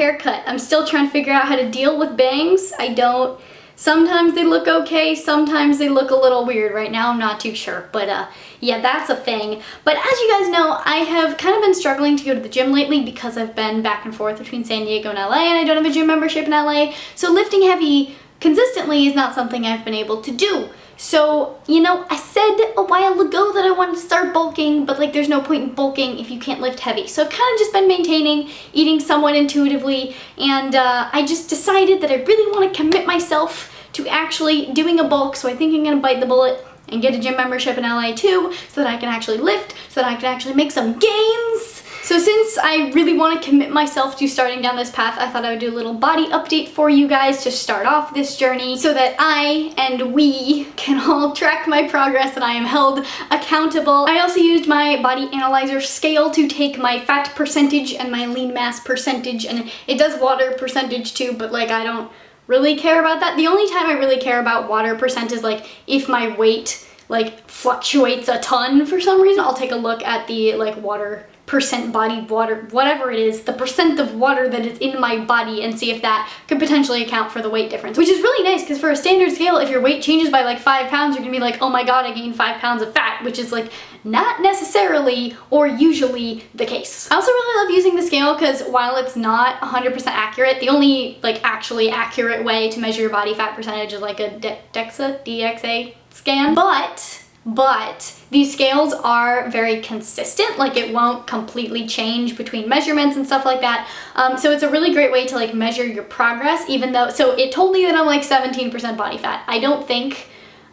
haircut. I'm still trying to figure out how to deal with bangs. Sometimes they look okay, sometimes they look a little weird. Right now I'm not too sure, but yeah, that's a thing. But as you guys know, I have kind of been struggling to go to the gym lately because I've been back and forth between San Diego and LA, and I don't have a gym membership in LA, so lifting heavy consistently is not something I've been able to do. So, you know, I said a while ago that I wanted to start bulking, but like there's no point in bulking if you can't lift heavy. So I've kind of just been maintaining, eating somewhat intuitively, and I just decided that I really want to commit myself to actually doing a bulk, so I think I'm gonna bite the bullet and get a gym membership in LA too, so that I can actually lift, so that I can actually make some gains. So since I really want to commit myself to starting down this path, I thought I would do a little body update for you guys to start off this journey so that I and we can all track my progress and I am held accountable. I also used my body analyzer scale to take my fat percentage and my lean mass percentage, and it does water percentage too, but like I don't really care about that. The only time I really care about water percent is like if my weight like fluctuates a ton for some reason. I'll take a look at the like water percent body water, whatever it is, the percent of water that is in my body, and see if that could potentially account for the weight difference, which is really nice because for a standard scale, if your weight changes by like 5 pounds, you're gonna be like, oh my god, I gained 5 pounds of fat, which is like not necessarily or usually the case. I also really love using the scale because while it's not 100% accurate, the only like actually accurate way to measure your body fat percentage is like a DXA scan, but these scales are very consistent, like it won't completely change between measurements and stuff like that. So it's a really great way to like measure your progress, even though, so it told me that I'm like 17% body fat. I don't think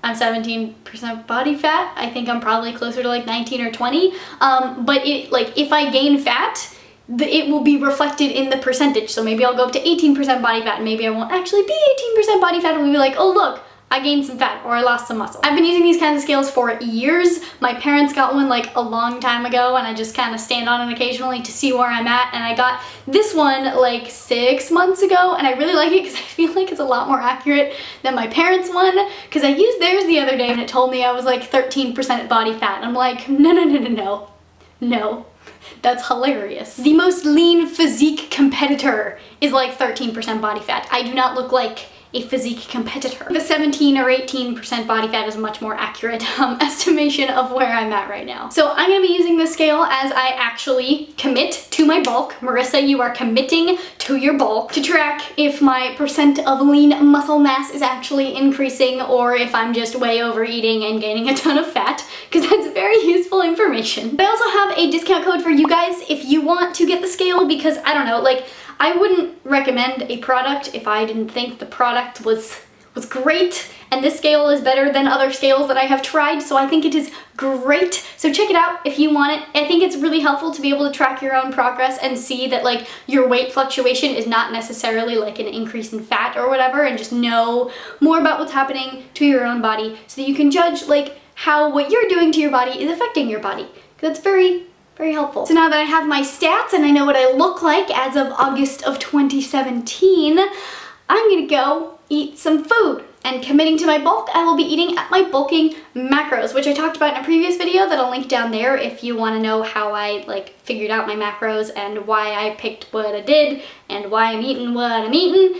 I'm 17% body fat. I think I'm probably closer to like 19 or 20. But it, like if I gain fat, it will be reflected in the percentage. So maybe I'll go up to 18% body fat, and maybe I won't actually be 18% body fat, and we'll be like, oh look, I gained some fat or I lost some muscle. I've been using these kinds of scales for years. My parents got one like a long time ago, and I just kind of stand on it occasionally to see where I'm at, and I got this one like 6 months ago, and I really like it because I feel like it's a lot more accurate than my parents' one, because I used theirs the other day and it told me I was like 13% body fat, and I'm like, no. That's hilarious. The most lean physique competitor is like 13% body fat. I do not look like a physique competitor. The 17 or 18% body fat is a much more accurate estimation of where I'm at right now. So I'm gonna be using this scale as I actually commit to my bulk. Marissa, you are committing to your bulk to track if my percent of lean muscle mass is actually increasing or if I'm just way overeating and gaining a ton of fat, because that's very useful information. I also have a discount code for you guys if you want to get the scale, because I don't know, like I wouldn't recommend a product if I didn't think the product was great, and this scale is better than other scales that I have tried, so I think it is great. So check it out if you want it. I think it's really helpful to be able to track your own progress and see that like your weight fluctuation is not necessarily like an increase in fat or whatever, and just know more about what's happening to your own body so that you can judge like how what you're doing to your body is affecting your body. That's very helpful. So now that I have my stats and I know what I look like as of August of 2017, I'm gonna go eat some food. And committing to my bulk, I will be eating at my bulking macros, which I talked about in a previous video that I'll link down there if you want to know how I like figured out my macros and why I picked what I did and why I'm eating what I'm eating.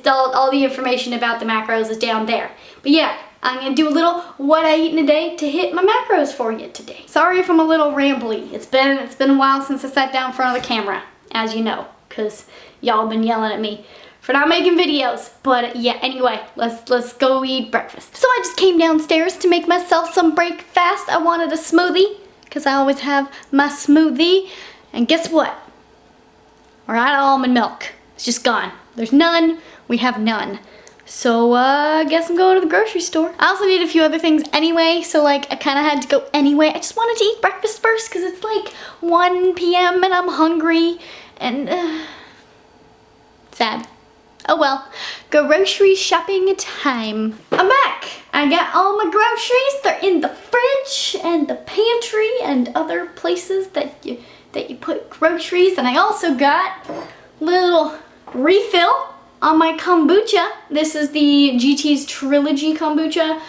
All the information about the macros is down there. But yeah, I'm gonna do a little what I eat in a day to hit my macros for you today. Sorry if I'm a little rambly. It's been a while since I sat down in front of the camera, as you know, because y'all been yelling at me for not making videos. But yeah, anyway, let's go eat breakfast. So I just came downstairs to make myself some breakfast. I wanted a smoothie, because I always have my smoothie. And guess what? We're out of almond milk. It's just gone. There's none. We have none. So I guess I'm going to the grocery store. I also need a few other things anyway, so like I kind of had to go anyway. I just wanted to eat breakfast first because it's like 1 p.m. and I'm hungry and sad. Oh well, grocery shopping time. I'm back. I got all my groceries. They're in the fridge and the pantry and other places that you put groceries. And I also got a little refill on my kombucha. This is the GT's Trilogy kombucha.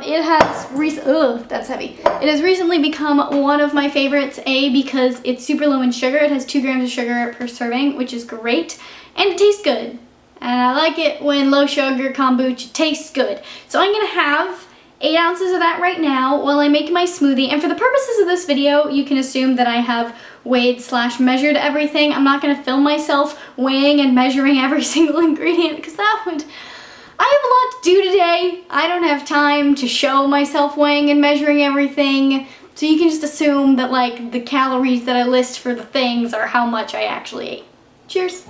It has that's heavy. It has recently become one of my favorites, because it's super low in sugar. It has 2 grams of sugar per serving, which is great, and it tastes good. And I like it when low sugar kombucha tastes good. So I'm gonna have 8 ounces of that right now while I make my smoothie. And for the purposes of this video, you can assume that I have weighed / measured everything. I'm not gonna film myself weighing and measuring every single ingredient, because I have a lot to do today. I don't have time to show myself weighing and measuring everything. So you can just assume that like the calories that I list for the things are how much I actually ate. Cheers.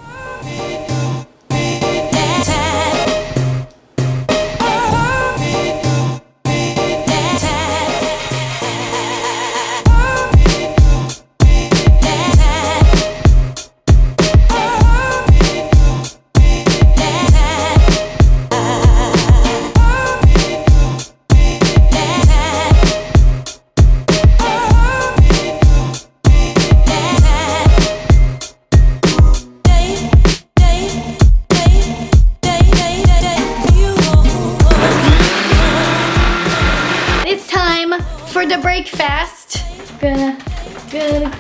For the break fast, gonna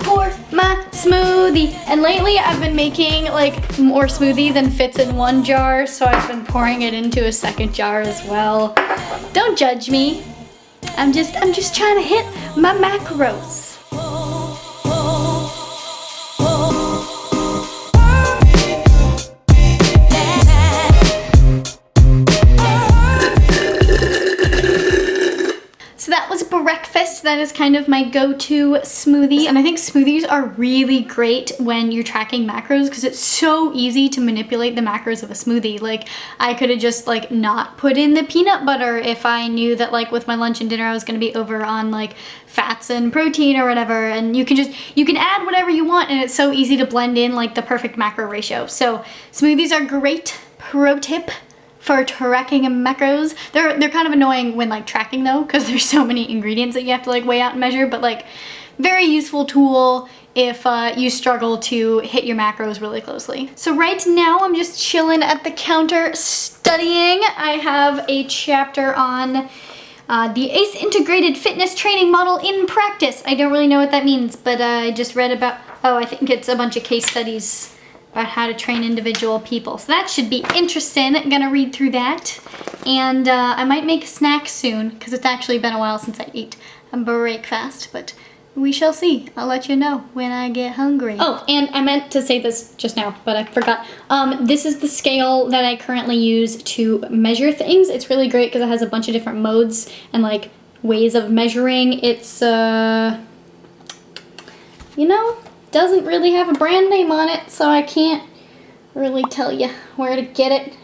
pour my smoothie. And lately I've been making like more smoothie than fits in one jar, so I've been pouring it into a second jar as well. Don't judge me. I'm just trying to hit my macros. So that was breakfast. That is kind of my go-to smoothie. And I think smoothies are really great when you're tracking macros, because it's so easy to manipulate the macros of a smoothie. Like I could have just like not put in the peanut butter if I knew that like with my lunch and dinner I was gonna be over on like fats and protein or whatever. And you can add whatever you want, and it's so easy to blend in like the perfect macro ratio. So smoothies are great. Pro tip for tracking macros. They're kind of annoying when like tracking though, because there's so many ingredients that you have to like weigh out and measure, but like very useful tool if you struggle to hit your macros really closely. So right now I'm just chilling at the counter studying. I have a chapter on the ACE integrated fitness training model in practice. I don't really know what that means, but I just read about, I think it's a bunch of case studies about how to train individual people. So that should be interesting. I'm gonna read through that. And I might make a snack soon, because it's actually been a while since I ate a breakfast, but we shall see. I'll let you know when I get hungry. Oh, and I meant to say this just now, but I forgot. This is the scale that I currently use to measure things. It's really great because it has a bunch of different modes and like ways of measuring. It's, you know, doesn't really have a brand name on it, so I can't really tell you where to get it. It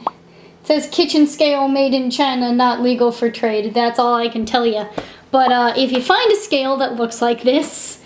says kitchen scale made in China, not legal for trade. That's all I can tell you. But if you find a scale that looks like this,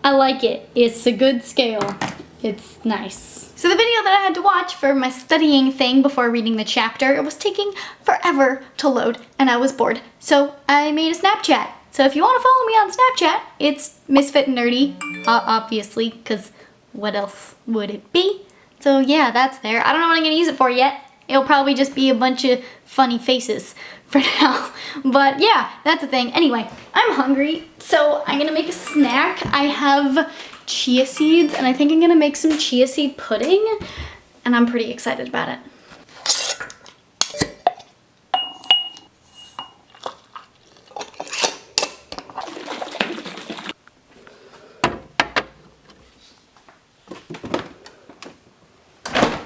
I like it. It's a good scale. It's nice. So the video that I had to watch for my studying thing before reading the chapter, it was taking forever to load and I was bored. So I made a Snapchat. So if you want to follow me on Snapchat, it's Misfit and Nerdy, obviously, because what else would it be? So yeah, that's there. I don't know what I'm going to use it for yet. It'll probably just be a bunch of funny faces for now. But yeah, that's the thing. Anyway, I'm hungry, so I'm going to make a snack. I have chia seeds, and I think I'm going to make some chia seed pudding, and I'm pretty excited about it.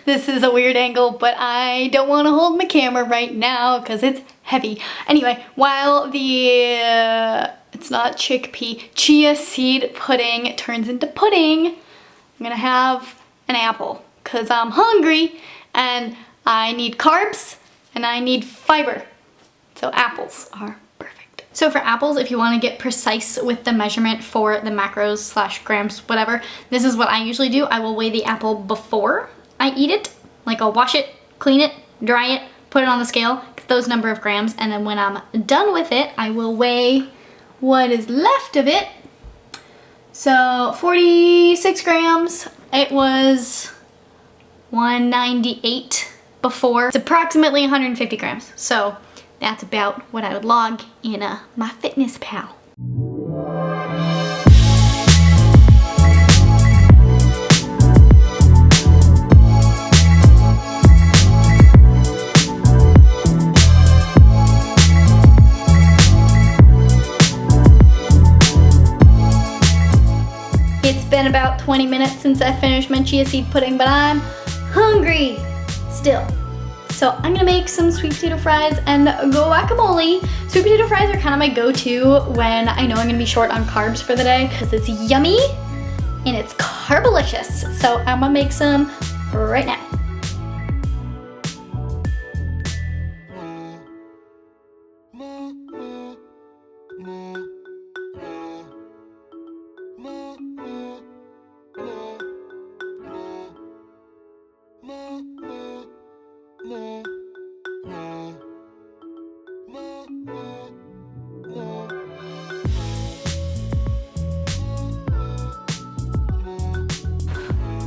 This is a weird angle, but I don't want to hold my camera right now because it's heavy. Anyway, while the, it's not chickpea, chia seed pudding turns into pudding, I'm gonna have an apple because I'm hungry and I need carbs and I need fiber. So apples are perfect. So for apples, if you want to get precise with the measurement for the macros / grams, whatever, this is what I usually do. I will weigh the apple before I eat it. Like I'll wash it, clean it, dry it, put it on the scale, get those number of grams, and then when I'm done with it, I will weigh what is left of it. So 46 grams, it was 198 before. It's approximately 150 grams. So that's about what I would log in my Fitness Pal. It's been about 20 minutes since I finished my chia seed pudding, but I'm hungry still. So I'm gonna make some sweet potato fries and guacamole. Sweet potato fries are kind of my go-to when I know I'm gonna be short on carbs for the day because it's yummy and it's carbolicious. So I'm gonna make some right now.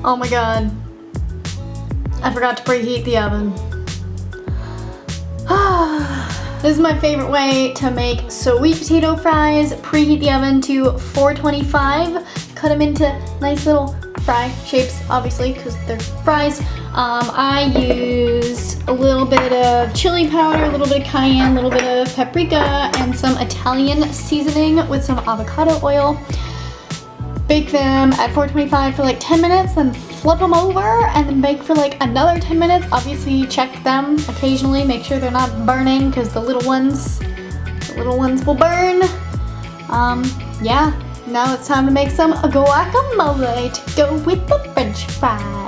Oh my god, I forgot to preheat the oven. This is my favorite way to make sweet potato fries. Preheat the oven to 425. Cut them into nice little fry shapes, obviously, because they're fries. I used a little bit of chili powder, a little bit of cayenne, a little bit of paprika, and some Italian seasoning with some avocado oil. Bake them at 425 for like 10 minutes, then flip them over and then bake for like another 10 minutes. Obviously check them occasionally, make sure they're not burning because the little ones will burn. Yeah, now it's time to make some guacamole to go with the French fries.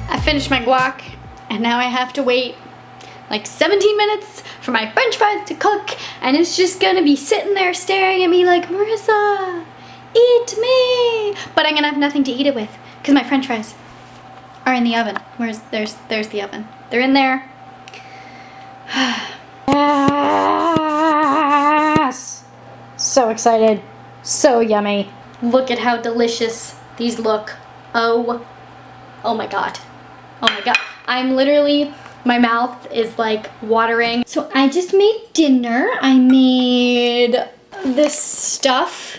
I finished my guac and now I have to wait like 17 minutes for my French fries to cook, and it's just gonna be sitting there staring at me like, Marissa, eat me. But I'm gonna have nothing to eat it with because my French fries are in the oven. There's the oven. They're in there. Yes! So excited. So yummy. Look at how delicious these look. Oh my god. Oh my god. I'm literally, my mouth is like watering. So I just made dinner. I made this stuff.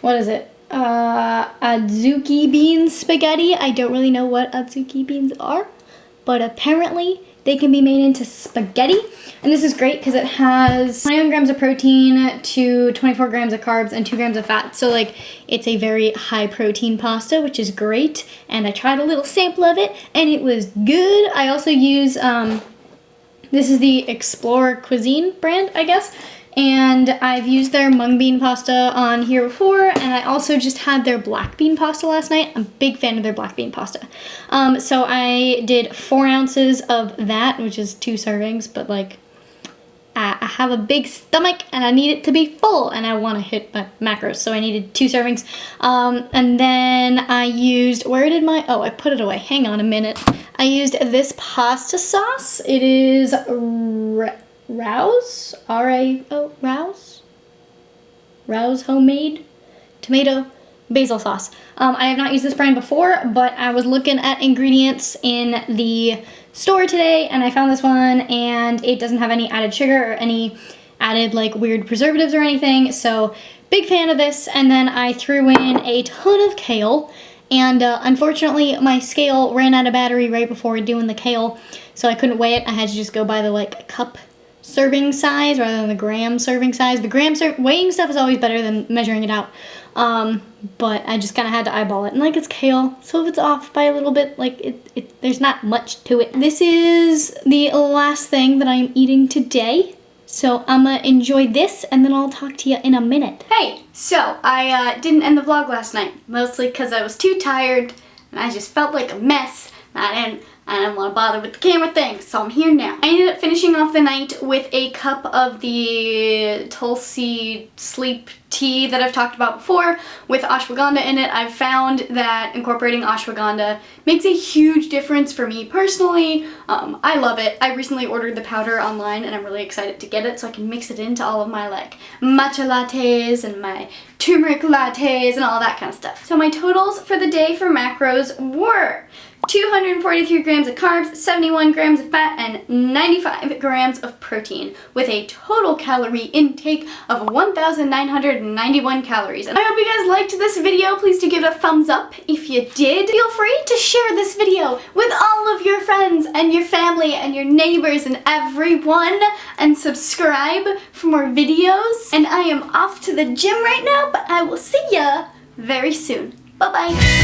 What is it? Adzuki bean spaghetti. I don't really know what adzuki beans are, but apparently they can be made into spaghetti. And this is great because it has 21 grams of protein to 24 grams of carbs and 2 grams of fat. So like it's a very high protein pasta, which is great. And I tried a little sample of it and it was good. I also use, this is the Explorer Cuisine brand, I guess. And I've used their mung bean pasta on here before, and I also just had their black bean pasta last night. I'm a big fan of their black bean pasta. So I did 4 ounces of that, which is 2 servings, but like I have a big stomach and I need it to be full and I want to hit my macros, so I needed 2 servings. And then I used, where did my, oh, I put it away. Hang on a minute. I used this pasta sauce. It is Rouse, Rouse homemade tomato basil sauce. I have not used this brand before, but I was looking at ingredients in the store today and I found this one, and it doesn't have any added sugar or any added like weird preservatives or anything, so big fan of this. And then I threw in a ton of kale, and unfortunately my scale ran out of battery right before doing the kale, so I couldn't weigh it. I had to just go by the like cup serving size rather than the gram serving size. The gram weighing stuff is always better than measuring it out. But I just kind of had to eyeball it, and like it's kale, so if it's off by a little bit, like there's not much to it. This is the last thing that I'm eating today, so I'm gonna enjoy this and then I'll talk to you in a minute. Hey, so I didn't end the vlog last night, mostly because I was too tired and I just felt like a mess. I and I don't want to bother with the camera thing, so I'm here now. I ended up finishing off the night with a cup of the Tulsi sleep tea that I've talked about before with ashwagandha in it. I've found that incorporating ashwagandha makes a huge difference for me personally. I love it. I recently ordered the powder online and I'm really excited to get it so I can mix it into all of my like matcha lattes and my turmeric lattes and all that kind of stuff. So my totals for the day for macros were 243 grams of carbs, 71 grams of fat, and 95 grams of protein, with a total calorie intake of 1,991 calories. And I hope you guys liked this video. Please do give it a thumbs up if you did. Feel free to share this video with all of your friends and your family and your neighbors and everyone, and subscribe for more videos. And I am off to the gym right now, but I will see ya very soon. Bye-bye.